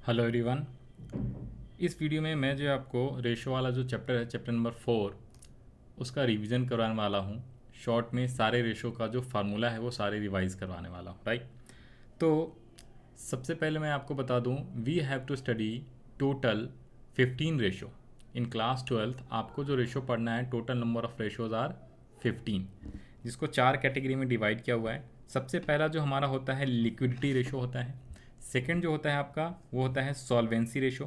Hello everyone. इस video में मैं जो आपको रेशो वाला जो चैप्टर है, चैप्टर नंबर 4, उसका रिवीजन करवाने वाला हूँ। शॉर्ट में सारे रेशो का जो फार्मूला है वो सारे रिवाइज करवाने वाला हूँ, राइट। तो सबसे पहले मैं आपको बता दूँ, we have to study total 15 ratio in class 12। आपको जो रेशो पढ़ना है, total number of ratios are 15, जिसको 4 कैटेगरी में डिवाइड किया हुआ है। सबसे पहला जो हमारा होता है लिक्विडिटी रेशो होता है। सेकंड जो होता है आपका वो होता है सॉल्वेंसी रेशो।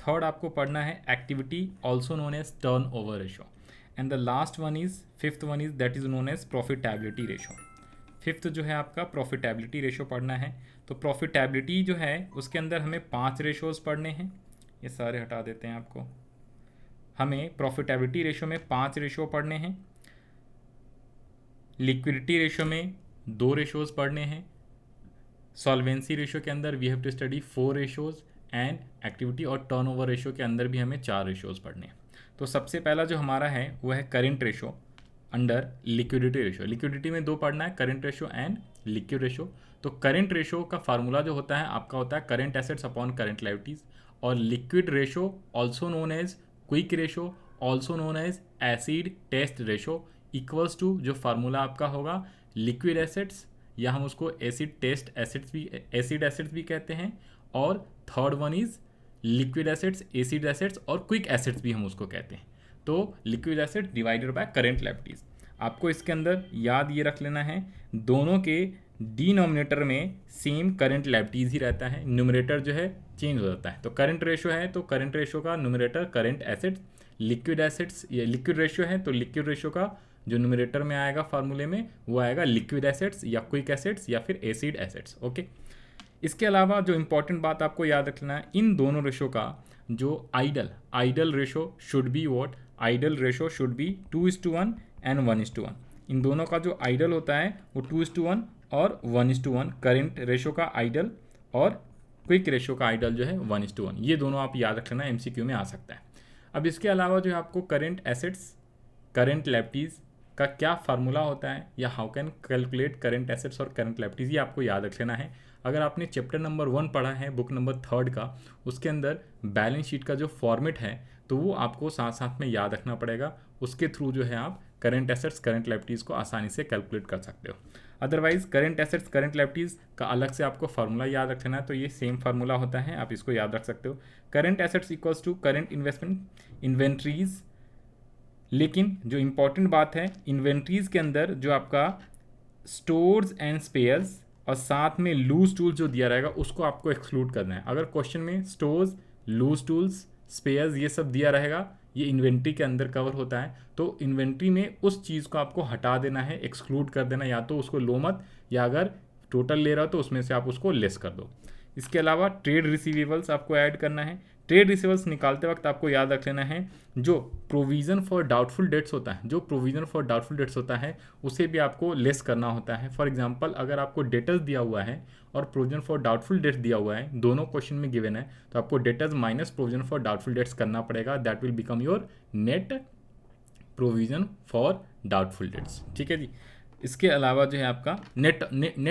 थर्ड आपको पढ़ना है activity also known as turnover ratio. And the last one is fifth one is that is known as profitability ratio. Fifth जो है आपका प्रॉफिटेबिलिटी रेशो पढ़ना है। तो प्रॉफिटेबिलिटी जो है उसके अंदर हमें 5 रेशोज पढ़ने हैं। ये सारे हटा देते हैं आपको। हमें प्रॉफिटेबिलिटी रेशो में 5 रेशो पढ़ने हैं। लिक्विडिटी रेशो में 2 रेशोज पढ़ने हैं। सॉल्वेंसी रेशो के अंदर we have to study 4 ratios and activity और टर्नओवर रेशो के अंदर भी हमें 4 रेशोज पढ़ने हैं। तो सबसे पहला जो हमारा है वो है current ratio under liquidity ratio. Liquidity में 2 पढ़ना है, current ratio and liquid ratio. तो करंट रेशो का फार्मूला जो होता है आपका होता है current assets upon current liabilities. और liquid ratio also known as quick ratio, also known as acid test ratio, equals to जो फार्मूला आपका होगा लिक्विड एसेट्स, या हम उसको एसिड टेस्ट एसिड्स भी कहते हैं। और third one is liquid acids, acid acids और क्विक एसिड्स भी हम उसको कहते हैं। तो liquid acid divided by current liabilities. आपको इसके अंदर याद ये रख लेना है, दोनों के डिनोमिनेटर में सेम करंट लायबिलिटीज ही रहता है, न्यूमरेटर जो है चेंज हो जाता है। तो करंट रेशो है तो करंट रेशो का numerator current assets, liquid acids ये लिक्विड रेशो है तो लिक्विड रेशो का जो न्यूमरेटर में आएगा फार्मूले में वो आएगा लिक्विड एसिड्स या क्विक एसिड्स या फिर एसिड एसिड्स। ओके। इसके अलावा जो इंपॉर्टेंट बात आपको याद रखना है, इन दोनों रेशो का जो ideal ratio should be what, ideal ratio should be 2:1 and 1:1। इन दोनों का जो आइडल होता है वो 2:1 और 1:1। करंट रेशो का आइडल और क्विक रेशो का आइडल जो है 1:1। ये दोनों आप याद रखना, एमसीक्यू में आ सकता है। अब इसके अलावा जो है आपको करंट एसेट्स करंट लायबिलिटीज का क्या फार्मूला होता है या how can calculate current assets और करंट लायबिलिटीज, ये आपको याद रख लेना है। अगर आपने चैप्टर नंबर 1 पढ़ा है बुक नंबर 3 का, उसके अंदर बैलेंस शीट का जो फॉर्मेट है तो वो आपको साथ साथ में याद रखना पड़ेगा। उसके थ्रू जो है आप करंट एसेट्स करंट लायबिलिटीज को आसानी से कैलकुलेट कर सकते हो। Otherwise current assets current liabilities का अलग से आपको फार्मूला याद रख लेना है, तो ये सेम फार्मूला होता है, आप इसको याद रख सकते हो। Current assets equals to current investment inventories. लेकिन जो इंपॉर्टेंट बात है, इन्वेंट्रीज के अंदर जो आपका स्टोर्स एंड स्पेयर्स और साथ में लूज टूल्स जो दिया रहेगा उसको आपको एक्सक्लूड करना है। अगर क्वेश्चन में स्टोर्स, लूज टूल्स, स्पेयर्स ये सब दिया रहेगा, ये इन्वेंट्री के अंदर कवर होता है, तो इन्वेंट्री में उस चीज़ को आपको हटा देना है, एक्सक्लूड कर देना, या तो उसको लो मत, या अगर टोटल ले रहा हो तो उसमें से आप उसको लेस कर दो। इसके अलावा ट्रेड रिसीवेबल्स आपको ऐड करना है। ट्रेड रिसीवेबल्स निकालते वक्त आपको याद रख लेना है, जो प्रोविज़न फॉर डाउटफुल डेट्स होता है, जो प्रोविज़न फॉर डाउटफुल डेट्स होता है उसे भी आपको लेस करना होता है। फॉर एग्जांपल अगर आपको डेटर्स दिया हुआ है और प्रोविज़न फॉर डाउटफुल डेट्स दिया हुआ है, दोनों क्वेश्चन में गिवन है, तो आपको debtors minus provision for doubtful debts करना पड़ेगा। That will become your net provision for doubtful debts. ठीक है जी। इसके अलावा जो है आपका नेट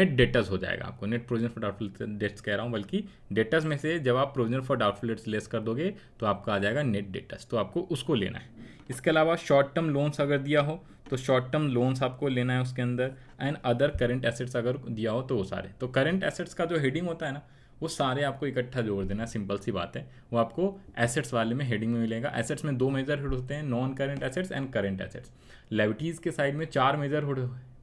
डेटर्स हो जाएगा। आपको net provision for doubtful debts कह रहा हूँ, बल्कि डेटर्स में से जब आप provision for doubtful debts less कर दोगे तो आपका आ जाएगा नेट डेटर्स, तो आपको उसको लेना है। इसके अलावा शॉर्ट टर्म लोन्स अगर दिया हो तो शॉर्ट टर्म लोन्स आपको लेना है उसके अंदर, एंड अदर करंट एसेट्स अगर दिया हो तो वो सारे। तो करंट एसेट्स का जो हेडिंग होता है ना, वो सारे आपको इकट्ठा जोड़ देना, सिंपल सी बात है। वो आपको एसेट्स वाले में हेडिंग में मिलेगा। एसेट्स में 2 मेजर हेड होते हैं, non current assets and current assets. Liabilities के साइड में 4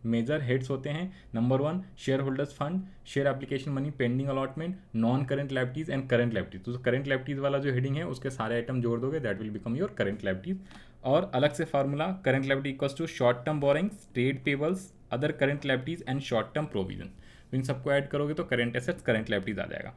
मेजर हेड्स होते हैं। Number 1 share holders fund, share application money, pending allotment, non current liabilities and current liabilities. तो करंट लायबिलिटीज वाला जो हेडिंग है उसके सारे आइटम जोड़ दोगे, that will become your current liabilities. और अलग से formula, current liability equals to short term borrowings, trade payables, other current liabilities and short term provision. तो इन सबको ऐड करोगे तो करंट एसेट्स करंट लायबिलिटीज आ जाएगा।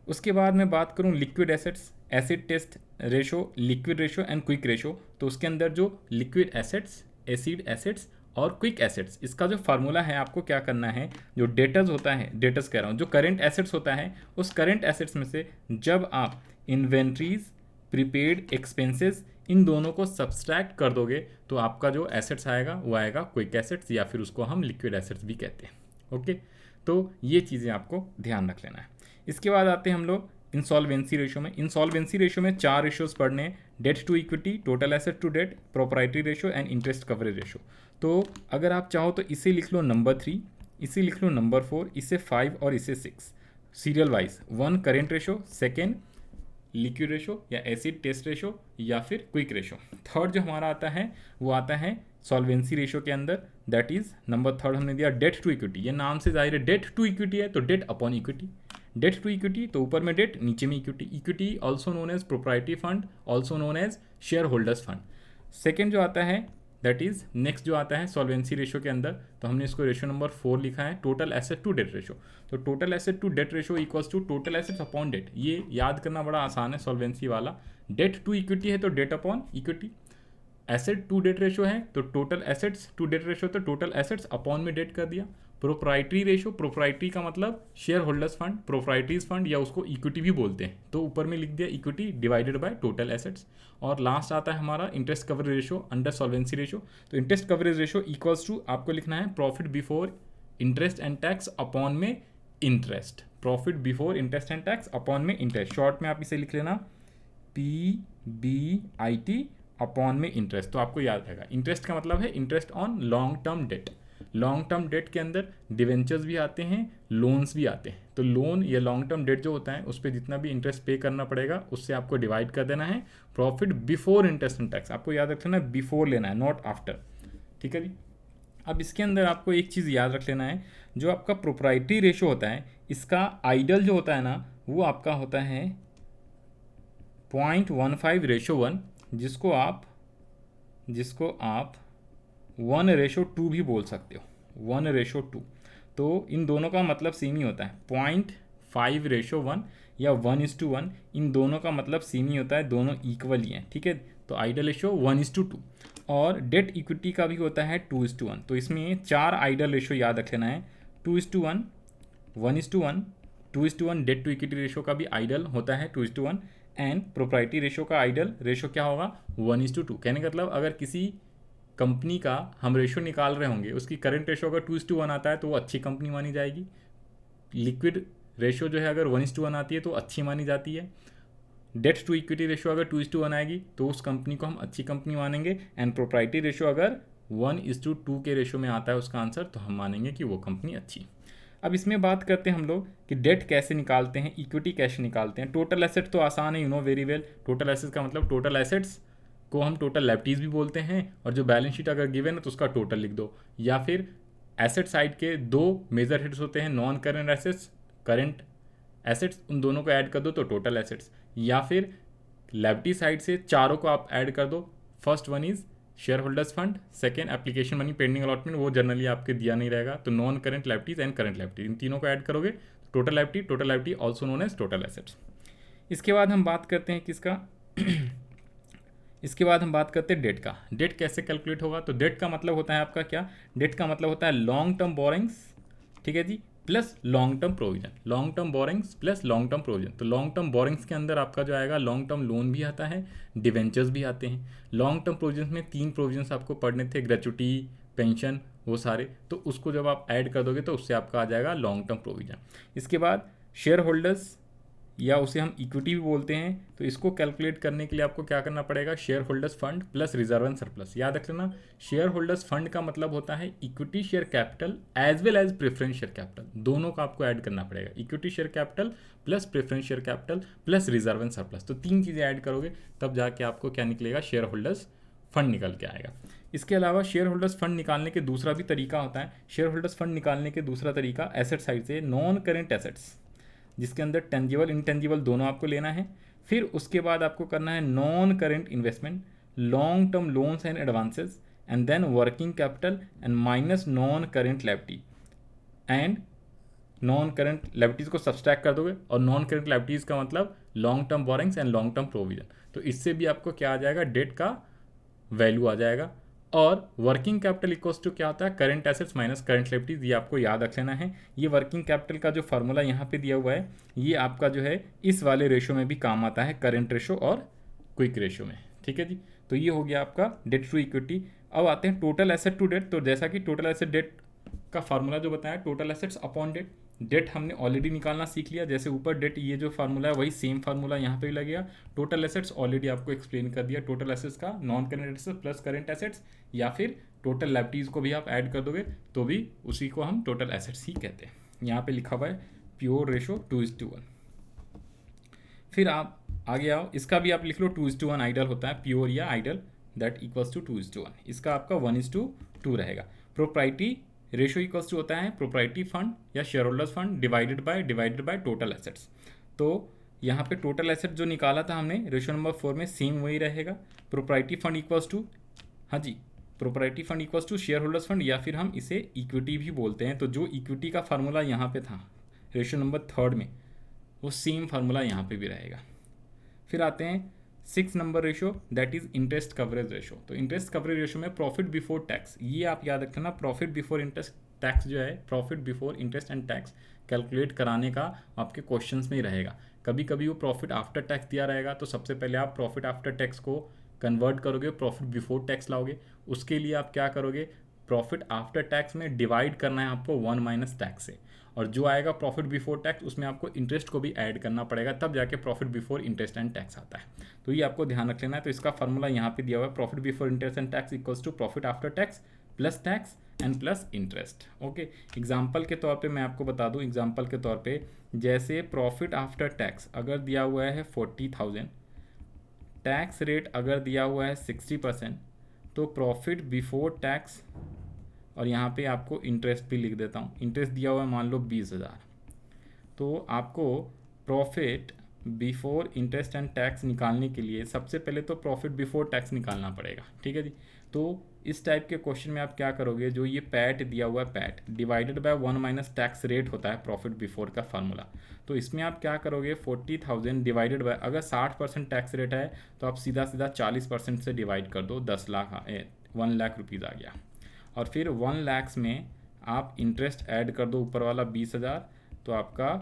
उसके बाद मैं बात करूँ liquid assets, acid test ratio, liquid ratio and quick ratio. तो उसके अंदर जो लिक्विड एसेट्स, एसिड एसेट्स और क्विक एसेट्स, इसका जो फार्मूला है आपको क्या करना है, जो डेटर्स होता है, डेटर्स कह रहा हूँ, जो करंट एसेट्स होता है, उस करंट एसेट्स में से जब आप इन्वेंट्रीज, प्रीपेड एक्सपेंसेस, इन दोनों को सब्सट्रैक्ट कर दोगे तो आपका जो एसेट्स आएगा वो आएगा क्विक एसेट्स, या फिर उसको हम लिक्विड एसेट्स भी कहते हैं। ओके, तो ये चीज़ें आपको ध्यान रख लेना है। इसके बाद आते हैं हम लोग इंसॉल्वेंसी रेशो में 4 रेशोज पढ़ने हैं, debt to equity, total asset to debt, proprietary ratio and interest coverage ratio. तो अगर आप चाहो तो इसे लिख लो नंबर 3, इसे लिख लो नंबर 4, इसे 5 और इसे 6 serial wise. 1 current ratio, second liquid ratio या एसिड टेस्ट रेशो या फिर क्विक रेशो। थर्ड जो हमारा आता है वो आता है सॉल्वेंसी रेशो के अंदर, दैट इज नंबर थर्ड हमने दिया डेट टू इक्विटी। ये नाम से जाहिर है डेट टू इक्विटी है तो debt upon equity, debt to equity तो ऊपर में डेट नीचे में equity, equity also known as proprietary fund, also known as share holders fund. Second जो आता है दैट इज नेक्स्ट जो आता है सॉल्वेंसी रेशो के अंदर, तो हमने इसको रेशो नंबर 4 लिखा है, total asset to debt ratio. तो total asset to debt ratio equals to total assets upon debt. ये याद करना बड़ा आसान है सॉल्वेंसी वाला। डेट टू इक्विटी है तो debt upon equity, asset to debt ratio है तो total assets to debt ratio, तो टोटल एसेट्स अपॉन में डेट कर दिया। प्रोप्राइटरी रेशो, प्रोप्राइटरी का मतलब share holders fund, proprietaries fund या उसको इक्विटी भी बोलते हैं, तो ऊपर में लिख दिया equity divided by total assets. और लास्ट आता है हमारा interest coverage ratio under solvency ratio. तो interest coverage ratio equals to आपको लिखना है profit before interest and tax upon में interest, profit before interest and tax upon में इंटरेस्ट। शॉर्ट में आप इसे लिख लेना PBIT अपॉन में इंटरेस्ट। तो आपको याद रहेगा इंटरेस्ट का मतलब है interest on long term debt. Long term debt के अंदर डिवेंचर्स भी आते हैं, लोन्स भी आते हैं। तो लोन या लॉन्ग टर्म डेट जो होता है उस पर जितना भी इंटरेस्ट पे करना पड़ेगा उससे आपको डिवाइड कर देना है profit before interest and tax. आपको याद रखना है बिफोर लेना है, नॉट आफ्टर। ठीक है जी। अब इसके अंदर आपको एक चीज़ याद रख लेना है, जो आपका प्रोप्राइटरी रेशो होता है इसका आइडल जो होता है ना वो आपका होता है 0.15:1, जिसको आप 1:2 भी बोल सकते हो, 1:2। तो इन दोनों का मतलब सेम ही होता है, 0.5:1 या 1:1, इन दोनों का मतलब सेम ही होता है, दोनों इक्वल ही हैं। ठीक है, तो आइडल रेशो 1:2 और डेट इक्विटी का भी होता है 2:1। तो इसमें 4 आइडल रेशो याद रख लेना है, 2:1, 1:1, 2:1। डेट टू इक्विटी रेशो का भी आइडल होता है 2:1 एंड प्रोप्राइटरी रेशो का आइडल रेशो क्या होगा 1:2। कहने का मतलब अगर किसी कंपनी का हम रेशो निकाल रहे होंगे, उसकी करंट रेशो अगर 2:1 आता है तो वो अच्छी कंपनी मानी जाएगी। लिक्विड रेशो जो है अगर 1:1 आती है तो अच्छी मानी जाती है। डेट टू इक्विटी रेशो अगर 2:1 आएगी तो उस कंपनी को हम अच्छी कंपनी मानेंगे। एंड प्रोप्राइटरी रेशो अगर 1:2 के रेशो में आता है उसका आंसर, तो हम मानेंगे कि वो कंपनी अच्छी। अब इसमें बात करते हैं हम लोग कि डेट कैसे निकालते हैं, इक्विटी कैसे निकालते हैं। टोटल एसेट तो आसान है, you know very well. Total assets का मतलब टोटल एसेट्स को हम टोटल लायबिलिटीज भी बोलते हैं, और जो बैलेंस शीट अगर गिवन है तो उसका टोटल लिख दो। या फिर एसेट साइड के 2 मेजर हेड्स होते हैं, non current assets, current assets, उन दोनों को ऐड कर दो तो टोटल एसेट्स। या फिर लायबिलिटी साइड से चारों को आप ऐड कर दो। First one is share holders fund, second application money, pending allotment, वो जनरली आपके दिया नहीं रहेगा, तो non current liabilities and current liability, इन तीनों को ऐड करोगे total liability also known as total assets. इसके बाद हम बात करते हैं किसका इसके बाद हम बात करते हैं डेट का। डेट कैसे कैलकुलेट होगा, तो डेट का मतलब होता है आपका क्या, डेट का मतलब होता है लॉन्ग टर्म बोरिंग्स, ठीक है जी, plus long term provision. Long term borrowings plus long term provision. तो लॉन्ग टर्म बोरिंग्स के अंदर आपका जो आएगा लॉन्ग टर्म लोन भी आता है, डिवेंचर्स भी आते हैं। लॉन्ग टर्म प्रोविजन में 3 प्रोविजन आपको पढ़ने थे, ग्रेचुटी, पेंशन, वो सारे, तो उसको जब आप ऐड कर दोगे तो उससे आपका आ जाएगा लॉन्ग टर्म प्रोविजन। इसके बाद शेयर होल्डर्स या उसे हम इक्विटी भी बोलते हैं, तो इसको कैलकुलेट करने के लिए आपको क्या करना पड़ेगा, share holders fund plus reserve and surplus. याद रख लेना, शेयर होल्डर्स फंड का मतलब होता है equity share capital as well as preference share capital, दोनों का आपको ऐड करना पड़ेगा। Equity share capital plus preference share capital plus reserve and surplus, तो 3 चीज़ें ऐड करोगे तब जाके आपको क्या निकलेगा, शेयर होल्डर्स फंड निकल के आएगा। इसके अलावा शेयर होल्डर्स फंड निकालने के दूसरा भी तरीका होता है। शेयर होल्डर्स फंड निकालने के दूसरा तरीका एसेट साइड से नॉन करेंट एसेट्स, जिसके अंदर टेंजिबल इनटेंजिबल दोनों आपको लेना है। फिर उसके बाद आपको करना है non current investment, long term loans and advances, and then working capital and minus non current liability, and non current liabilities को सब्सट्रैक्ट कर दोगे। और नॉन करेंट लायबिलिटीज का मतलब long term borrowings and long term provision. तो इससे भी आपको क्या आ जाएगा, डेट का वैल्यू आ जाएगा। और वर्किंग कैपिटल इक्वल्स टू क्या होता है, current assets minus current liabilities, ये आपको याद रख लेना है। ये वर्किंग कैपिटल का जो फार्मूला यहाँ पे दिया हुआ है, ये आपका जो है इस वाले रेशो में भी काम आता है, करंट रेशो और क्विक रेशो में। ठीक है जी, तो ये हो गया आपका डेट टू इक्विटी। अब आते हैं टोटल एसेट टू डेट। तो जैसा कि टोटल एसेट डेट का फार्मूला जो बताया, total assets upon debt, debt हमने ऑलरेडी निकालना सीख लिया, जैसे ऊपर डेट ये जो फार्मूला है वही सेम फार्मूला यहाँ पे भी लगेगा। टोटल एसेट्स ऑलरेडी आपको एक्सप्लेन कर दिया, टोटल एसेट्स का non current assets plus current assets, या फिर टोटल लायबिलिटीज को भी आप ऐड कर दोगे तो भी उसी को हम टोटल एसेट्स ही कहते हैं। यहाँ पे लिखा हुआ है प्योर रेशो 2:1। फिर आप आगे आओ, इसका भी आप लिख लो 2:1 आइडल होता है, प्योर या आइडल दैट इक्वल्स टू 2:1, इसका आपका 1:2 रहेगा। प्रोप्राइटी रेशो इक्वल्स टू होता है प्रोप्राइटी फंड या share holders fund divided by total assets. तो यहाँ पे टोटल एसेट जो निकाला था हमने रेशो नंबर 4 में सेम वही रहेगा। प्रोप्राइटी फंड इक्वल्स टू, हाँ जी, proprietary fund equals to share holders fund, या फिर हम इसे इक्विटी भी बोलते हैं। तो जो इक्विटी का फार्मूला यहाँ पे था रेशो नंबर 3 में, वो सेम फार्मूला यहाँ पे भी रहेगा। फिर आते हैं 6 number ratio that is interest coverage ratio. तो इंटरेस्ट कवरेज रेशो में प्रॉफिट बिफोर टैक्स, ये आप याद रखना, प्रॉफिट बिफोर इंटरेस्ट टैक्स जो है, profit before interest and tax calculate कराने का आपके क्वेश्चंस में ही रहेगा। कभी कभी वो प्रॉफिट आफ्टर टैक्स दिया रहेगा, तो सबसे पहले आप प्रॉफिट आफ्टर टैक्स को कन्वर्ट करोगे, प्रॉफिट बिफोर टैक्स लाओगे। उसके लिए आप क्या करोगे, प्रॉफिट आफ्टर टैक्स में डिवाइड करना है आपको 1 माइनस टैक्स से, और जो आएगा प्रॉफिट बिफोर टैक्स उसमें आपको इंटरेस्ट को भी ऐड करना पड़ेगा, तब जाके profit before interest and tax आता है। तो ये आपको ध्यान रख लेना है। तो इसका फार्मूला यहाँ पे दिया हुआ है, profit before interest and tax equals to profit after tax and plus interest. Okay, example के तौर पे मैं आपको बता दूँ, एग्जाम्पल के तौर पे जैसे प्रॉफिट आफ्टर टैक्स अगर दिया हुआ है 40,000, टैक्स रेट अगर दिया हुआ है 60%, तो प्रॉफिट बिफोर टैक्स, और यहाँ पे आपको इंटरेस्ट भी लिख देता हूँ, इंटरेस्ट दिया हुआ है मान लो 20,000, तो आपको profit before interest and tax निकालने के लिए सबसे पहले तो प्रॉफिट बिफोर टैक्स निकालना पड़ेगा। ठीक है जी। तो इस टाइप के क्वेश्चन में आप क्या करोगे, जो ये पैट दिया हुआ है, PAT divided by 1 minus tax rate होता है प्रॉफिट बिफोर का फार्मूला। तो इसमें आप क्या करोगे, 40,000 डिवाइडेड बाय, अगर 60% टैक्स रेट है तो आप सीधा 40% से डिवाइड कर दो, 10 लाख 1 लाख रुपीज़ आ गया। और फिर 1 लाख में आप इंटरेस्ट ऐड कर दो ऊपर वाला 20,000, तो आपका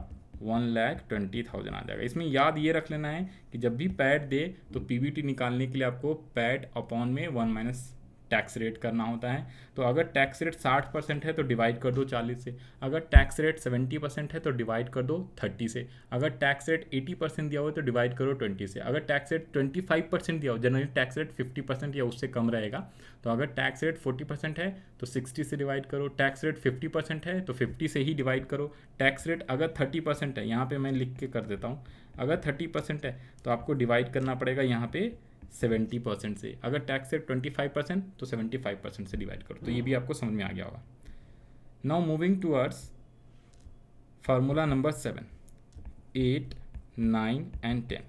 1,20,000 आ जाएगा। इसमें याद ये रख लेना है कि जब भी पैट दे तो पीबीटी निकालने के लिए आपको पैट अपॉन में 1 माइनस टैक्स रेट करना होता है। तो अगर टैक्स रेट 60% है तो डिवाइड कर दो 40 से, अगर टैक्स रेट 70% है तो डिवाइड कर दो 30 से, अगर टैक्स रेट 80% दिया हो तो डिवाइड करो 20 से, अगर टैक्स रेट 25% दिया हो, जनरली टैक्स रेट 50% या उससे कम रहेगा, तो अगर टैक्स रेट 40% है तो 60 से डिवाइड करो, टैक्स रेट 50% है तो 50 से ही डिवाइड करो, टैक्स रेट अगर 30% है, यहाँ पे मैं लिख के कर देता हूँ, अगर 30% है तो आपको डिवाइड करना पड़ेगा यहाँ पे 70% से, अगर टैक्स रेट 25% तो 75% से डिवाइड करो। तो ये भी आपको समझ में आ गया होगा। Now moving towards formula number 7, 8, 9 and 10,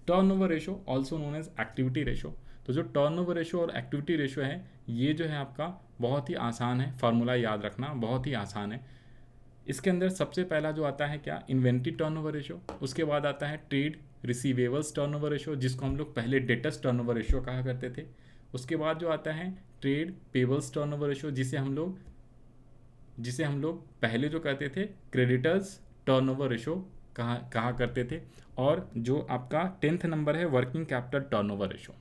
turnover ratio also known as activity ratio. तो जो टर्नओवर रेशो और एक्टिविटी रेशो है, ये जो है आपका बहुत ही आसान है, फार्मूला याद रखना बहुत ही आसान है। इसके अंदर सबसे पहला जो आता है क्या, इन्वेंट्री टर्नओवर रेशो, उसके बाद आता है ट्रेड रिसीवेबल्स टर्नओवर रेशो, जिसको हम लोग पहले डेटर्स टर्नओवर रेशो कहा करते थे। उसके बाद जो आता है ट्रेड पेबल्स टर्नओवर रेशो, जिसे हम लोग पहले जो कहते थे क्रेडिटर्स टर्नओवर रेशो कहा करते थे। और जो आपका 10th नंबर है वर्किंग कैपिटल टर्नओवर रेशो।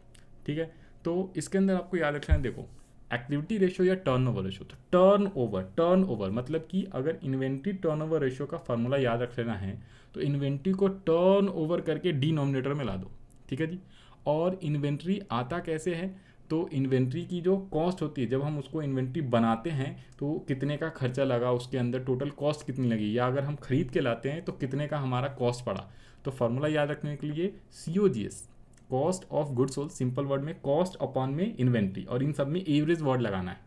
ठीक है, तो इसके अंदर आपको याद रखना है, देखो एक्टिविटी रेशो या टर्नओवर रेशो, तो टर्नओवर मतलब कि अगर इन्वेंट्री टर्नओवर रेशो का फार्मूला याद रख लेना है तो इन्वेंट्री को टर्नओवर करके डिनोमिनेटर में ला दो। ठीक है जी। और इन्वेंट्री आता कैसे है, तो इन्वेंट्री की जो कॉस्ट होती है, जब हम उसको इन्वेंट्री बनाते हैं तो कितने का खर्चा लगा, उसके अंदर टोटल कॉस्ट कितनी लगी, या अगर हम खरीद के लाते हैं तो कितने का हमारा कॉस्ट पड़ा। तो फार्मूला याद रखने के लिए COGS, cost of goods sold, simple word में कॉस्ट अपॉन में इन्वेंट्री, और इन सब में एवरेज वर्ड लगाना है,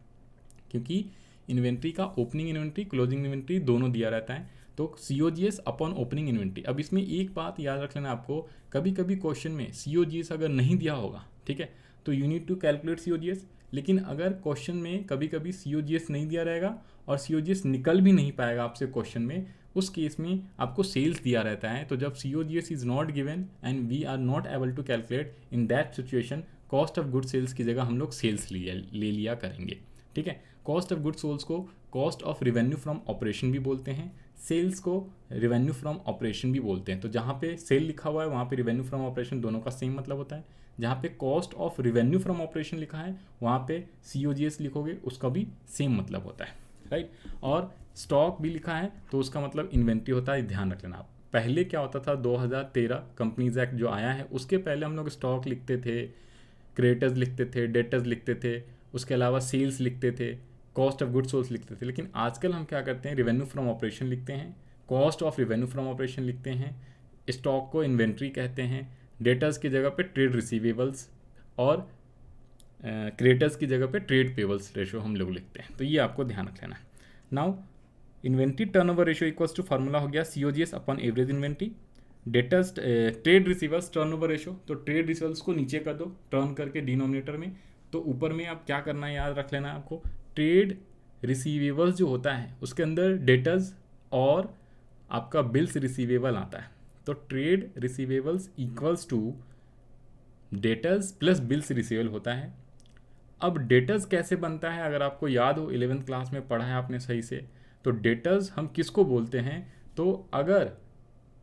क्योंकि इन्वेंट्री का ओपनिंग इन्वेंट्री क्लोजिंग इन्वेंट्री दोनों दिया रहता है। तो COGS अपॉन ओपनिंग इन्वेंट्री। अब इसमें एक बात याद रख लेना आपको, कभी कभी क्वेश्चन में COGS अगर नहीं दिया होगा, ठीक है, तो you need to calculate COGS। लेकिन अगर क्वेश्चन में कभी कभी COGS नहीं दिया रहेगा और COGS निकल भी नहीं पाएगा आपसे क्वेश्चन में, उस केस में आपको सेल्स दिया रहता है। तो जब COGS is not given and we are not able to calculate, in that situation cost of good sales की जगह हम लोग सेल्स ले लिया करेंगे। ठीक है, कॉस्ट ऑफ गुड सोल्स को cost of revenue from operation भी बोलते हैं, सेल्स को रिवेन्यू फ्रॉम ऑपरेशन भी बोलते हैं। तो जहाँ पे सेल लिखा हुआ है वहाँ पे रिवेन्यू फ्रॉम ऑपरेशन दोनों का सेम मतलब होता है। जहाँ पे cost of revenue from operation लिखा है वहाँ पे COGS लिखोगे, उसका भी सेम मतलब होता है, राइट। और स्टॉक भी लिखा है तो उसका मतलब इन्वेंट्री होता है, ध्यान रख लेना आप। पहले क्या होता था, 2013 कंपनीज एक्ट जो आया है उसके पहले हम लोग स्टॉक लिखते थे, क्रेडिटर्स लिखते थे, डेटर्स लिखते थे, उसके अलावा सेल्स लिखते थे, कॉस्ट ऑफ गुड्स सोल्स लिखते थे। लेकिन आजकल हम क्या करते हैं, रेवेन्यू फ्रॉम ऑपरेशन लिखते हैं, cost of revenue from operation लिखते हैं, स्टॉक को इन्वेंट्री कहते हैं, डेटर्स की जगह पे ट्रेड रिसीवेबल्स और क्रेडिटर्स की जगह पे ट्रेड पेबल्स रेशो हम लोग लिखते हैं। तो ये आपको ध्यान रख लेना है। Now inventory turnover ratio equals to formula हो गया COGS upon average inventory. Debtors trade receivers turnover ratio, तो ट्रेड रिसीवर्स को नीचे कर दो टर्न करके डिनोमिनेटर में, तो ऊपर में आप क्या करना है याद रख लेना है आपको, ट्रेड रिसीवेबल्स जो होता है उसके अंदर डेटर्स और आपका बिल्स रिसीवेबल आता है। तो trade receivables equals to debtors plus bills receivable होता है। अब डेटर्स कैसे बनता है, अगर आपको याद हो 11th क्लास में पढ़ा है आपने सही से, तो डेटर्स हम किसको बोलते हैं, तो अगर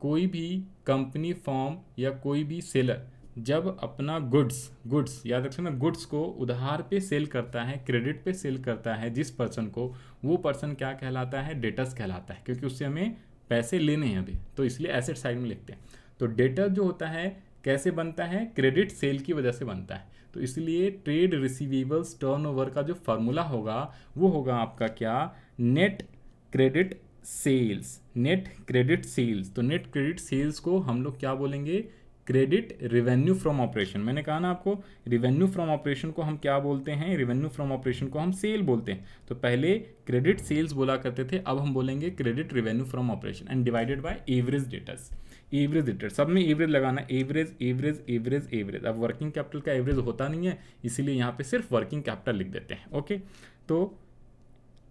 कोई भी कंपनी फॉर्म या कोई भी सेलर जब अपना गुड्स याद रखना, गुड्स को उधार पे सेल करता है, क्रेडिट पे सेल करता है जिस पर्सन को, वो पर्सन क्या कहलाता है, डेटर्स कहलाता है, क्योंकि उससे हमें पैसे लेने हैं अभी, तो इसलिए एसेट साइड में लिखते हैं। तो डेटर जो होता है कैसे बनता है, क्रेडिट सेल की वजह से बनता है। तो इसलिए ट्रेड रिसीवेबल्स टर्नओवर का जो फार्मूला होगा वो होगा आपका क्या, net credit sales, net credit sales. तो नेट क्रेडिट सेल्स को हम लोग क्या बोलेंगे, क्रेडिट रिवेन्यू फ्रॉम ऑपरेशन। मैंने कहा ना आपको, रिवेन्यू फ्रॉम ऑपरेशन को हम क्या बोलते हैं, रिवेन्यू फ्रॉम ऑपरेशन को हम सेल बोलते हैं। तो पहले क्रेडिट सेल्स बोला करते थे, अब हम बोलेंगे credit revenue from operation and divided by average debtors. Average debtor सब में एवरेज लगाना, एवरेज एवरेज एवरेज एवरेज। अब वर्किंग कैपिटल का एवरेज होता नहीं है, इसीलिए यहाँ पे सिर्फ वर्किंग कैपिटल लिख देते हैं। ओके, तो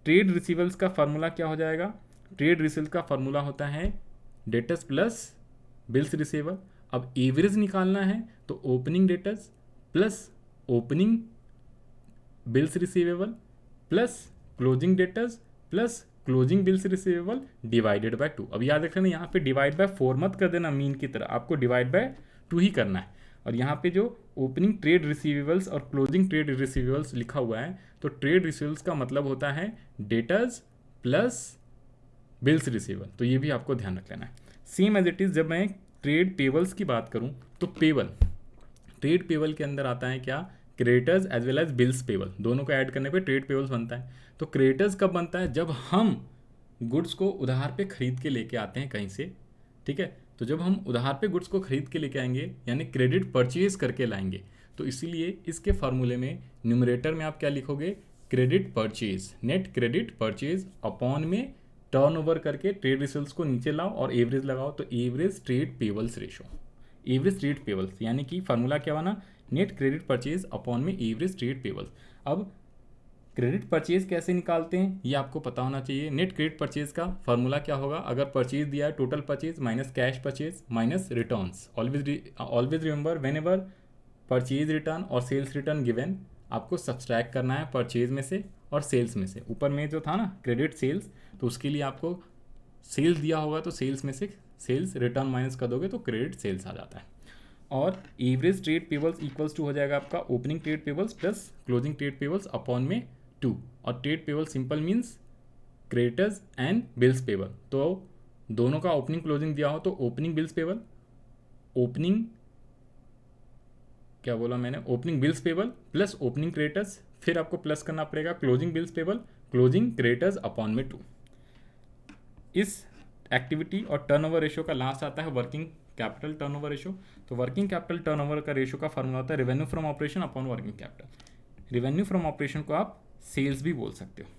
ट्रेड रिसीवल्स का फार्मूला क्या हो जाएगा, ट्रेड रिसीवल्स का फार्मूला होता है डेटर्स प्लस बिल्स रिसीवेबल। अब एवरेज निकालना है तो opening debtors plus opening bills receivable plus closing debtors plus closing bills receivable divided by 2। अब याद रखना यहाँ पे डिवाइड बाय 4 मत कर देना मीन की तरह, आपको डिवाइड बाय 2 ही करना है। और यहाँ पे जो ओपनिंग ट्रेड रिसीवेबल्स और क्लोजिंग ट्रेड रिसीवेबल्स लिखा हुआ है, तो ट्रेड रिसीवेबल्स का मतलब होता है डेटर्स प्लस बिल्स रिसीवेबल, तो ये भी आपको ध्यान रख लेना है। सेम एज इट इज़ जब मैं ट्रेड पेबल्स की बात करूँ, तो पेबल, ट्रेड पेबल के अंदर आता है क्या, creditors as well as bills payable, दोनों को ऐड करने पे ट्रेड पेबल्स बनता है। तो क्रेडिटर्स कब बनता है, जब हम गुड्स को उधार पे खरीद के लेके आते हैं कहीं से, ठीक है। तो जब हम उधार पे गुड्स को खरीद के लेके आएंगे यानी क्रेडिट परचेज करके लाएंगे, तो इसीलिए इसके फार्मूले में न्यूमरेटर में आप क्या लिखोगे, credit purchase, net credit purchase upon में टर्नओवर करके ट्रेड रिसीवेबल्स को नीचे लाओ और एवरेज लगाओ, तो average trade pebbles ratio, average trade pebbles, यानी कि फार्मूला क्या बना, नेट क्रेडिट परचेज अपॉन में एवरेज ट्रेड पेबल्स। अब क्रेडिट परचेज कैसे निकालते हैं ये आपको पता होना चाहिए। नेट क्रेडिट परचेज का फार्मूला क्या होगा, अगर परचेज दिया है total purchase minus cash purchase minus returns. Always remember when ever purchase return और सेल्स रिटर्न गिवन, आपको सब्सट्रैक्ट करना है परचेज में से और सेल्स में से। ऊपर में जो था ना क्रेडिट सेल्स, तो उसके लिए आपको सेल्स दिया होगा तो सेल्स में से सेल्स रिटर्न माइनस कर दोगे तो क्रेडिट सेल्स आ जाता है। और average trade payables equals to हो जाएगा आपका opening trade payables plus closing trade payables upon में 2। और trade payable simple means creditors and bills payable, तो दोनों का ओपनिंग क्लोजिंग दिया हो तो ओपनिंग बिल्स पेबल, ओपनिंग क्या बोला मैंने, opening bills payable plus opening creditors, फिर आपको प्लस करना पड़ेगा closing bills payable closing creditors upon में 2। इस एक्टिविटी और टर्नओवर रेशियो का लास्ट आता है वर्किंग कैपिटल टर्नओवर रेशियो। तो वर्किंग कैपिटल टर्नओवर का रेशियो का फार्मूला होता है revenue from operation upon working capital. Revenue from operation को आप सेल्स भी बोल सकते हो।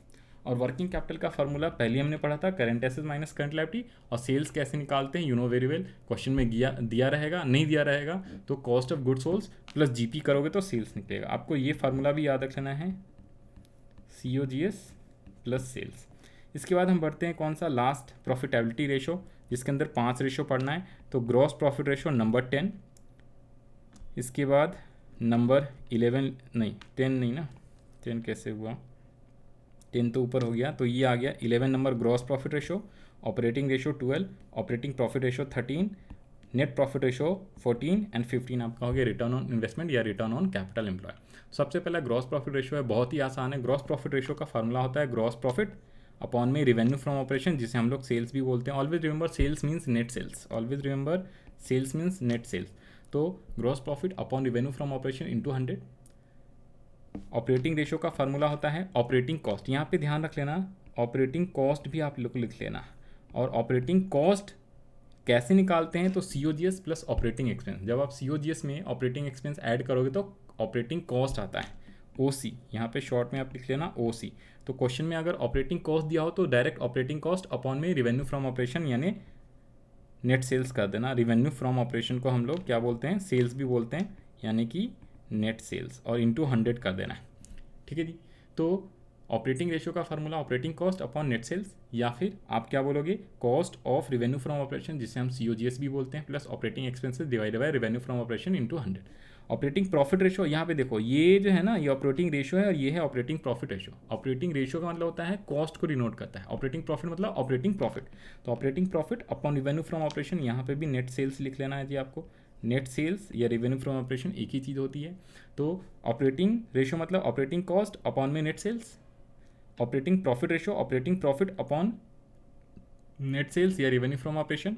और वर्किंग कैपिटल का फार्मूला पहले हमने पढ़ा था, current assets minus current liability. और सेल्स कैसे निकालते हैं, you know very well, question में दिया रहेगा, नहीं दिया रहेगा तो cost of goods sold plus GP करोगे तो सेल्स निकलेगा। आपको ये फार्मूला भी याद रख लेना है, COGS प्लस सेल्स। इसके बाद हम बढ़ते हैं कौन सा, लास्ट प्रॉफिटेबिलिटी रेशो, जिसके अंदर 5 रेशो पढ़ना है। तो ग्रॉस प्रॉफिट रेशो नंबर 10, इसके बाद नंबर 11 नहीं 10 नहीं ना, 10 कैसे हुआ, 10 तो ऊपर हो गया, तो ये आ गया 11 number gross profit ratio, operating ratio 12, operating profit ratio 13, net profit ratio 14 and 15 आपका हो गया रिटर्न ऑन इन्वेस्टमेंट या रिटर्न ऑन कैपिटल एम्प्लॉय। सबसे पहला ग्रॉस प्रॉफिट रेशो है, बहुत ही आसान है। ग्रॉस प्रॉफिट रेशो का फार्मूला होता है ग्रॉस प्रॉफिट अपॉन में रेवेन्यू फ्रॉम ऑपरेशन जिसे हम लोग सेल्स भी बोलते हैं। Always remember sales means net sales, always remember sales means net sales. तो gross profit upon revenue from operation into 100। Operating ratio का फार्मूला होता है ऑपरेटिंग कॉस्ट, यहाँ पे ध्यान रख लेना ऑपरेटिंग कॉस्ट भी आप लोग लिख लेना। और ऑपरेटिंग कॉस्ट कैसे निकालते हैं, तो COGS प्लस ऑपरेटिंग एक्सपेंस। जब आप COGS में ऑपरेटिंग एक्सपेंस ऐड करोगे तो ऑपरेटिंग कॉस्ट आता है OC, यहाँ पे शॉर्ट में आप लिख लेना OC। तो क्वेश्चन में अगर ऑपरेटिंग कॉस्ट दिया हो तो डायरेक्ट ऑपरेटिंग कॉस्ट अपॉन में रेवेन्यू फ्रॉम ऑपरेशन यानी नेट सेल्स कर देना। रेवेन्यू फ्रॉम ऑपरेशन को हम लोग क्या बोलते हैं, सेल्स भी बोलते हैं, यानी कि नेट सेल्स, और इंटू 100 कर देना है। ठीक है जी। तो ऑपरेटिंग रेशियो का formula operating cost upon net sales, या फिर आप क्या बोलोगे cost of revenue from operation जिसे हम COGS भी बोलते हैं, plus operating expenses divided by revenue from operation into 100। Operating profit ratio, यहाँ पे देखो ये जो है ना, ये ऑपरेटिंग रेशियो है और ये है operating profit ratio. Operating ratio का मतलब होता है कॉस्ट को डिनोट करता है, ऑपरेटिंग प्रॉफिट मतलब ऑपरेटिंग प्रॉफिट। तो operating profit upon revenue from operation, यहाँ पे भी नेट सेल्स लिख लेना है जी आपको। नेट सेल्स या रेवेन्यू फ्रॉम ऑपरेशन एक ही चीज़ होती है। तो ऑपरेटिंग रेशियो मतलब ऑपरेटिंग कॉस्ट अपॉन में net sales. Operating profit ratio operating profit upon net sales या revenue from operation.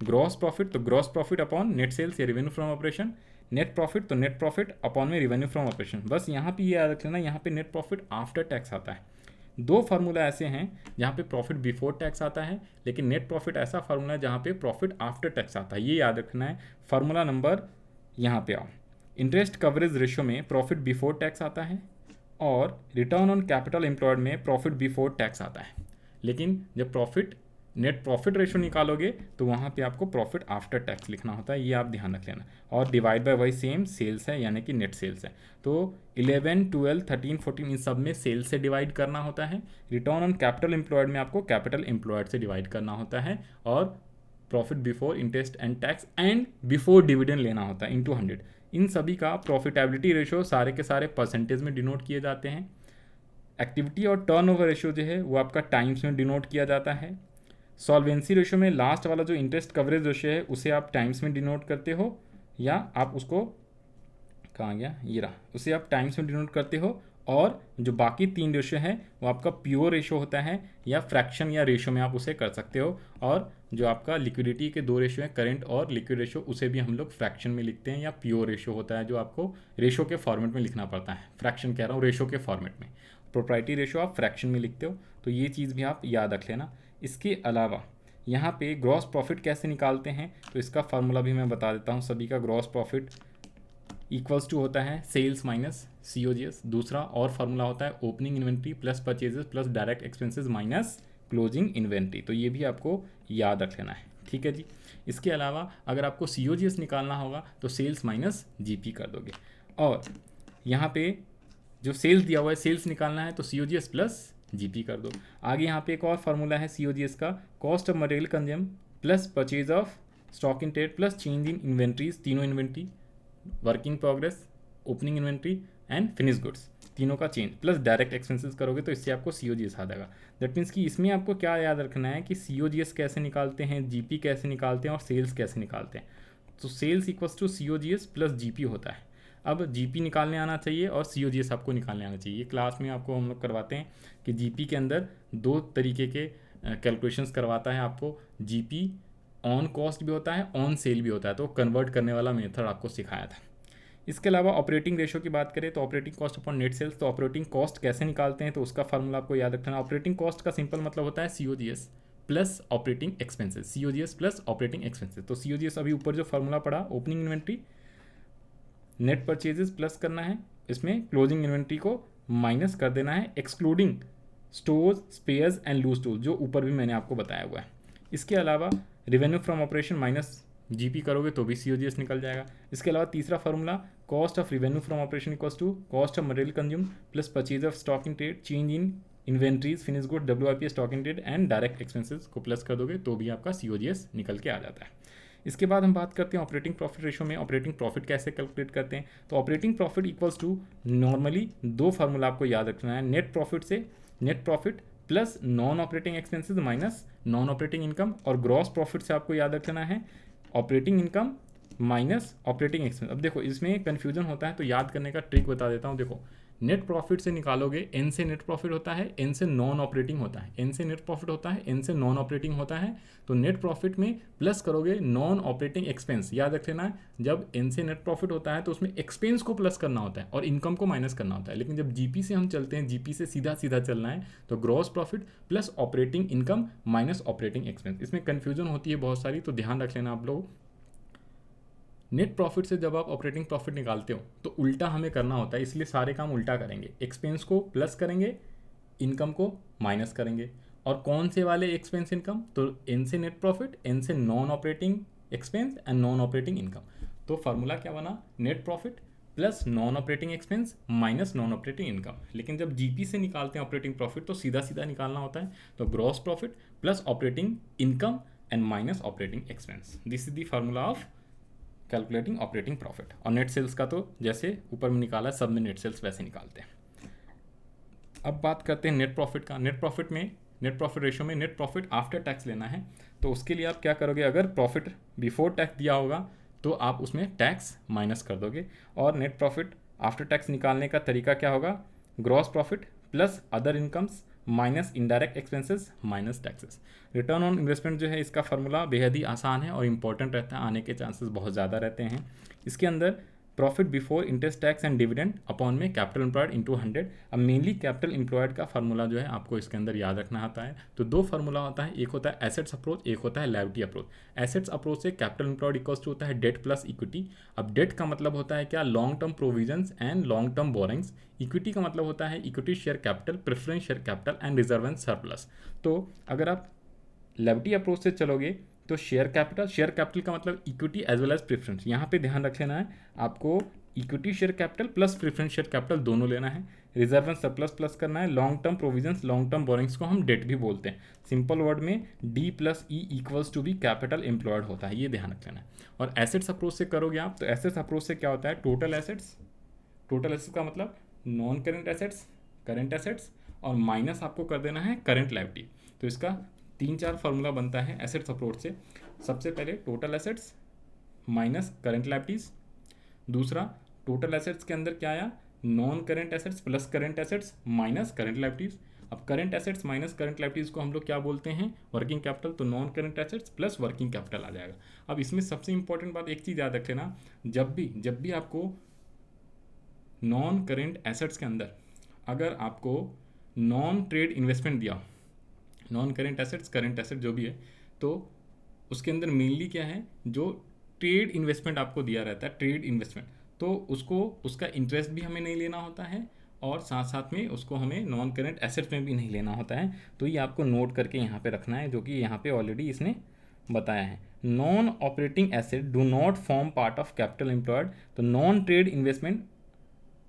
Gross profit तो gross profit upon net sales या revenue from operation. Net profit तो नेट प्रॉफिट अपॉन में revenue from operation. बस यहाँ पे ये याद रख लेना, यहाँ पे नेट प्रॉफिट आफ्टर टैक्स आता है। दो फार्मूला ऐसे हैं जहाँ पे प्रॉफिट बिफोर टैक्स आता है, लेकिन नेट प्रॉफिट ऐसा फार्मूला है जहाँ पे प्रॉफिट आफ्टर टैक्स आता है, ये याद रखना है। फार्मूला नंबर यहाँ पे आओ। इंटरेस्ट कवरेज रेशियो में प्रॉफिट बिफोर टैक्स आता है और रिटर्न ऑन कैपिटल एम्प्लॉयड में प्रॉफिट बिफोर टैक्स आता है। लेकिन जब प्रॉफिट नेट प्रॉफिट रेशियो निकालोगे तो वहाँ पे आपको प्रॉफिट आफ्टर टैक्स लिखना होता है, ये आप ध्यान रख लेना। और डिवाइड बाय वही सेम सेल्स है, यानी कि नेट सेल्स है। तो 11, 12, 13, 14 इन सब में सेल्स से डिवाइड करना होता है। रिटर्न ऑन कैपिटल एम्प्लॉयड में आपको कैपिटल एम्प्लॉयड से डिवाइड करना होता है। और profit before interest and tax and before dividend लेना होता है इंटू 100। इन सभी का प्रॉफिटेबिलिटी रेशियो सारे के सारे परसेंटेज में डिनोट किए जाते हैं। एक्टिविटी और टर्नओवर रेशियो जो है वो आपका टाइम्स में डिनोट किया जाता है। सॉल्वेंसी रेशियो में लास्ट वाला जो इंटरेस्ट कवरेज रेशियो है उसे आप टाइम्स में डिनोट करते हो, या आप उसको कहाँ गया, ये रहा, उसे आप टाइम्स में डिनोट करते हो। और जो बाकी 3 रेशियो है वो आपका प्योर रेशियो होता है, या फ्रैक्शन या रेशियो में आप उसे कर सकते हो। और जो आपका लिक्विडिटी के 2 रेशियो है, करंट और लिक्विड रेशियो, उसे भी हम लोग फ्रैक्शन में लिखते हैं, या प्योर रेशियो होता है जो आपको रेशियो के फॉर्मेट में लिखना पड़ता है। फ्रैक्शन कह रहा हूँ, रेशियो के फॉर्मेट में। प्रोप्राइटरी रेशियो आप फ्रैक्शन में लिखते हो, तो ये चीज़ भी आप याद रख लेना। इसके अलावा यहाँ पे ग्रॉस प्रॉफिट कैसे निकालते हैं, तो इसका फार्मूला भी मैं बता देता हूँ सभी का। ग्रॉस प्रॉफिट इक्वल्स टू होता है सेल्स माइनस COGS। दूसरा और फार्मूला होता है opening inventory plus purchases plus direct expenses minus closing inventory. तो ये भी आपको याद रख लेना है, ठीक है जी। इसके अलावा अगर आपको COGS निकालना होगा तो सेल्स माइनस GP कर दोगे। और यहाँ पे जो सेल्स दिया हुआ है, सेल्स निकालना है तो COGS प्लस GP कर दो। आगे यहाँ पे एक और फार्मूला है COGS का, cost of material consume plus purchase of stock in trade plus change in inventories. तीनों inventory, working progress, opening inventory and finish goods, तीनों का चेंज प्लस डायरेक्ट एक्सपेंसेस करोगे तो इससे आपको COGS आ जाएगा। दैट मीन्स कि इसमें आपको क्या याद रखना है कि COGS कैसे निकालते हैं, GP कैसे निकालते हैं और सेल्स कैसे निकालते हैं। तो sales equals to COGS plus GP होता है। अब GP निकालने आना चाहिए और COGS आपको निकालने आना चाहिए। क्लास में आपको हम लोग करवाते हैं कि GP के अंदर 2 तरीके के कैलकुलेशंस करवाता है आपको। GP ऑन कॉस्ट भी होता है, ऑन सेल भी होता है, तो कन्वर्ट करने वाला मेथड आपको सिखाया था। इसके अलावा ऑपरेटिंग रेशियो की बात करें तो operating cost upon net sales. तो ऑपरेटिंग कॉस्ट कैसे निकालते हैं, तो उसका फार्मूला आपको याद रखना। ऑपरेटिंग कॉस्ट का सिंपल मतलब होता है COGS plus operating expenses. COGS plus operating expenses. तो COGS अभी ऊपर जो फार्मूला पड़ा, opening inventory net purchases plus करना है, इसमें क्लोजिंग इन्वेंट्री को माइनस कर देना है, excluding stores, spares and loose tools, जो ऊपर भी मैंने आपको बताया हुआ है। इसके अलावा revenue from operation minus GP करोगे तो भी COGS निकल जाएगा। इसके अलावा तीसरा formula, cost of revenue from operation equals to cost of material consume plus purchase of stock in trade, change in inventories, finish good, WIP stock in trade and direct expenses को plus कर दोगे तो भी आपका COGS निकल के आ जाता है। इसके बाद हम बात करते हैं ऑपरेटिंग प्रॉफिट रेशियो में ऑपरेटिंग प्रॉफिट कैसे कैलकुलेट करते हैं। तो operating profit equals to normally 2 formula आपको याद रखना है। नेट प्रॉफिट से net profit plus non operating expenses minus non operating income, और ग्रॉस प्रॉफिट से आपको याद रखना है operating income minus operating expense. अब देखो इसमें कन्फ्यूजन होता है तो याद करने का ट्रिक बता देता हूँ। देखो नेट प्रॉफिट से निकालोगे, एन से नेट प्रॉफिट होता है, एन से नॉन ऑपरेटिंग होता है, एन से नेट प्रॉफिट होता है, एन से नॉन ऑपरेटिंग होता है। तो नेट प्रॉफिट में प्लस करोगे नॉन ऑपरेटिंग एक्सपेंस, याद रख लेना है, जब एन से नेट प्रॉफिट होता है तो उसमें एक्सपेंस को प्लस करना होता है और इनकम को माइनस करना होता है। लेकिन जब जीपी से हम चलते हैं, जीपी से सीधा सीधा चलना है, तो gross profit plus operating income minus operating expense. इसमें कन्फ्यूजन होती है बहुत सारी, तो ध्यान रख लेना आप लोग। नेट प्रॉफिट से जब आप ऑपरेटिंग प्रॉफिट निकालते हो तो उल्टा हमें करना होता है, इसलिए सारे काम उल्टा करेंगे। एक्सपेंस को प्लस करेंगे, इनकम को माइनस करेंगे। और कौन से वाले एक्सपेंस इनकम? तो एन से नेट प्रॉफिट, एन से non operating expense and non operating income. तो फार्मूला क्या बना? Net profit plus non operating expense minus non operating income. लेकिन जब जीपी से निकालते हैं ऑपरेटिंग प्रॉफिट तो सीधा सीधा निकालना होता है, तो gross profit plus operating income and minus operating expense. This is the formula of calculating operating profit. और नेट सेल्स का तो जैसे ऊपर में निकाला सब में नेट सेल्स वैसे निकालते हैं। अब बात करते हैं नेट प्रॉफिट का। नेट प्रॉफिट में, नेट प्रॉफिट रेशियो में नेट प्रॉफिट आफ्टर टैक्स लेना है, तो उसके लिए आप क्या करोगे? अगर प्रॉफिट बिफोर टैक्स दिया होगा तो आप उसमें टैक्स माइनस कर दोगे। और नेट प्रॉफिट आफ्टर टैक्स निकालने का तरीका क्या होगा? Gross profit plus other incomes minus indirect expenses minus taxes. Return on investment जो है, इसका फार्मूला बेहद ही आसान है और इंपॉर्टेंट रहता है, आने के चांसेस बहुत ज़्यादा रहते हैं। इसके अंदर profit before interest tax and dividend upon में कैपिटल एम्प्लॉयड इंटू 100। अब मेनली कैपिटल एम्प्लॉयड का फार्मूला जो है आपको इसके अंदर याद रखना आता है। तो दो फार्मूला होता है, एक होता है एसेट्स अप्रोच, एक होता है लायबिलिटी अप्रोच। एसेट्स अप्रोच से कैपिटल एम्प्लॉयड इक्वल्स टू होता है डेट प्लस इक्विटी। अब डेट का मतलब होता है क्या? Long term provisions and long term borings. Equity का मतलब होता है equity share capital, preference share capital and reserve and surplus. तो अगर आप लायबिलिटी अप्रोच से चलोगे तो शेयर कैपिटल का मतलब equity as well as preference. यहाँ पे ध्यान रख लेना है आपको, equity share capital plus preference share capital दोनों लेना है। रिजर्व एंड सरप्लस प्लस करना है। Long term provisions, long term borrowings को हम डेट भी बोलते हैं। सिंपल वर्ड में D plus E equals to be capital employed होता है, ये ध्यान रख लेना है। और एसेट्स अप्रोच से करोगे आप, तो एसेट्स अप्रोच से क्या होता है? टोटल एसेट्स, टोटल एसेट्स का मतलब non current assets, current assets, और माइनस आपको कर देना है करेंट लायबिलिटी। तो इसका 3-4 फार्मूला बनता है एसेट्स अप्रोच से। सबसे पहले total assets minus current liabilities. दूसरा, टोटल एसेट्स के अंदर क्या आया? Non current assets plus current assets minus current liabilities. अब current assets minus current liabilities को हम लोग क्या बोलते हैं? Working capital. तो non current assets plus working capital आ जाएगा। अब इसमें सबसे इंपॉर्टेंट बात, एक चीज़ याद रख लेना, जब भी आपको नॉन करेंट एसेट्स के अंदर अगर आपको नॉन ट्रेड इन्वेस्टमेंट दिया, non current assets current asset जो भी है, तो उसके अंदर मेनली क्या है? जो ट्रेड इन्वेस्टमेंट आपको दिया रहता है, ट्रेड इन्वेस्टमेंट, तो उसका इंटरेस्ट भी हमें नहीं लेना होता है और साथ साथ में उसको हमें नॉन करेंट एसेट्स में भी नहीं लेना होता है। तो ये आपको नोट करके यहाँ पे रखना है, जो कि यहाँ पे ऑलरेडी इसने बताया है। Non operating asset do not form part of capital employed. तो non trade investment,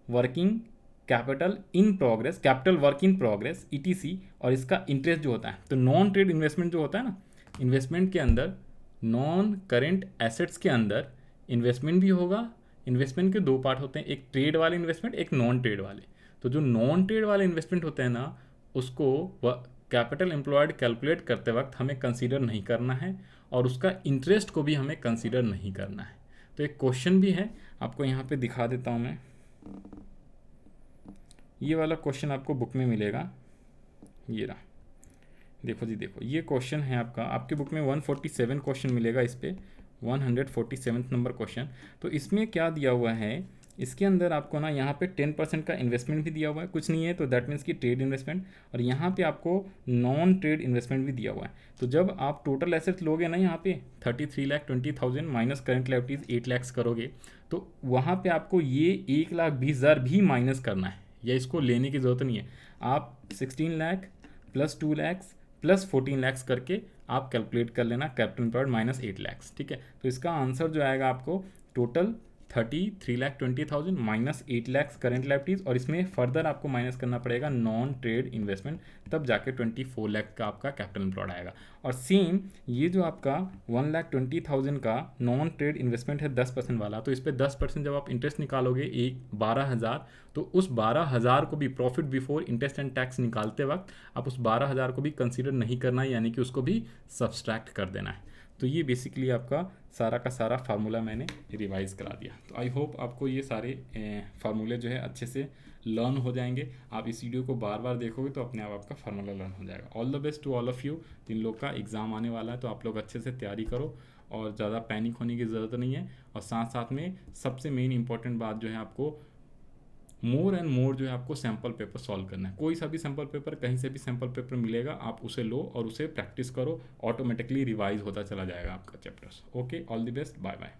working capital in progress, capital work in progress ETC, और इसका इंटरेस्ट जो होता है। तो नॉन ट्रेड इन्वेस्टमेंट जो होता है ना, इन्वेस्टमेंट के अंदर नॉन करेंट एसेट्स के अंदर इन्वेस्टमेंट भी होगा। इन्वेस्टमेंट के दो पार्ट होते हैं, एक ट्रेड वाले इन्वेस्टमेंट, एक नॉन ट्रेड वाले। तो जो नॉन ट्रेड वाले इन्वेस्टमेंट होते हैं ना, उसको कैपिटल एम्प्लॉयड कैलकुलेट करते वक्त हमें कंसीडर नहीं करना है और उसका इंटरेस्ट को भी हमें कंसीडर नहीं करना है। तो एक क्वेश्चन भी है, आपको यहाँ पे दिखा देता हूँ मैं। ये वाला क्वेश्चन आपको बुक में मिलेगा, ये रहा, देखो जी, देखो ये क्वेश्चन है आपका, आपके बुक में 147 क्वेश्चन मिलेगा इस पर, 147 नंबर क्वेश्चन। तो इसमें क्या दिया हुआ है? इसके अंदर आपको ना यहाँ पे 10% का इन्वेस्टमेंट भी दिया हुआ है, कुछ नहीं है तो दैट मीन्स कि ट्रेड इन्वेस्टमेंट, और यहाँ पे आपको नॉन ट्रेड इन्वेस्टमेंट भी दिया हुआ है। तो जब आप टोटल एसेट्स लोगे ना, यहाँ पे 33,20,000 माइनस करेंट लायबिलिटीज 8 लाख करोगे, तो वहाँ पे आपको ये 1,20,000 भी माइनस करना है, या इसको लेने की ज़रूरत नहीं है। आप 16 लाख प्लस 2 लाख प्लस 14 लाख करके आप कैलकुलेट कर लेना, कैपिटल एम्प्लॉयड माइनस 8 लाख, ठीक है। तो इसका आंसर जो आएगा आपको total 33,20,000 minus 8 lakh current liabilities, और इसमें फर्दर आपको माइनस करना पड़ेगा नॉन ट्रेड इन्वेस्टमेंट, तब जाके 24 लाख का आपका कैपिटल एम्प्लॉयड आएगा। और सेम ये जो आपका 1,20,000 का नॉन ट्रेड इन्वेस्टमेंट है 10% वाला, तो इस पर 10% जब आप इंटरेस्ट निकालोगे 12,000, तो उस 12,000 को भी profit before interest and tax निकालते वक्त आप उस 12,000 को भी कंसीडर नहीं करना है, यानी कि उसको भी सब्सट्रैक्ट कर देना है। तो ये बेसिकली आपका सारा का सारा फार्मूला मैंने रिवाइज़ करा दिया। तो आई होप आपको ये सारे फार्मूले जो है अच्छे से लर्न हो जाएंगे। आप इस वीडियो को बार बार देखोगे तो अपने आप आपका फार्मूला लर्न हो जाएगा। All the best to all of you. जिन लोग का एग्ज़ाम आने वाला है तो आप लोग अच्छे से तैयारी करो और ज़्यादा पैनिक होने की ज़रूरत नहीं है। और साथ साथ में सबसे मेन इंपॉर्टेंट बात जो है, आपको मोर एंड मोर जो है आपको सैम्पल पेपर सॉल्व करना है। कोई सा भी सैम्पल पेपर, कहीं से भी सैम्पल पेपर मिलेगा, आप उसे लो और उसे प्रैक्टिस करो, ऑटोमेटिकली रिवाइज होता चला जाएगा आपका chapters. Okay, all the best, bye bye.